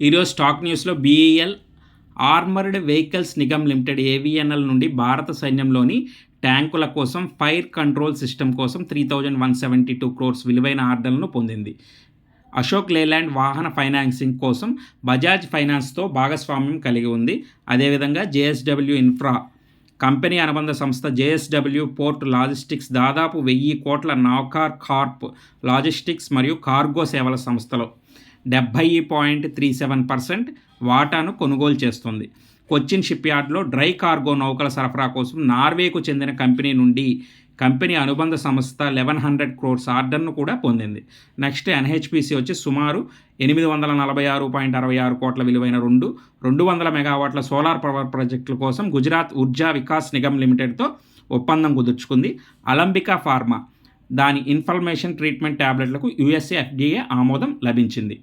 ఈరోజు స్టాక్ న్యూస్లో BEL armoured vehicles Nigam limited AVNL నుండి భారత సైన్యంలోని ట్యాంకుల కోసం ఫైర్ కంట్రోల్ సిస్టమ్ కోసం 3,172 crores విలువైన ఆర్డర్లను పొందింది. అశోక్ లేలాండ్ వాహన ఫైనాన్సింగ్ కోసం బజాజ్ ఫైనాన్స్తో భాగస్వామ్యం కలిగి ఉంది. అదేవిధంగా జేఎస్డబ్ల్యూ ఇన్ఫ్రా కంపెనీ అనుబంధ సంస్థ జేఎస్డబ్ల్యూ పోర్ట్ లాజిస్టిక్స్ దాదాపు 1,000 కోట్ల నౌకార్ కార్ప్ లాజిస్టిక్స్ మరియు కార్గో సేవల సంస్థలో 70.37% వాటాను కొనుగోలు చేస్తుంది. కొచ్చిన్ షిప్యార్డ్లో డ్రై కార్గో నౌకల సరఫరా కోసం నార్వేకు చెందిన కంపెనీ నుండి కంపెనీ అనుబంధ సంస్థ 1,100 crores ఆర్డర్ను కూడా పొందింది. నెక్స్ట్ ఎన్హెచ్పిసి వచ్చి సుమారు 846.66 కోట్ల విలువైన 200 మెగావాట్ల సోలార్ పవర్ ప్రాజెక్టుల కోసం గుజరాత్ ఉర్జా వికాస్ నిగమ్ లిమిటెడ్తో ఒప్పందం కుదుర్చుకుంది. అలంబికా ఫార్మా దాని ఇన్ఫ్లమేషన్ ట్రీట్మెంట్ ట్యాబ్లెట్లకు యుఎస్ఏ FDA ఆమోదం లభించింది.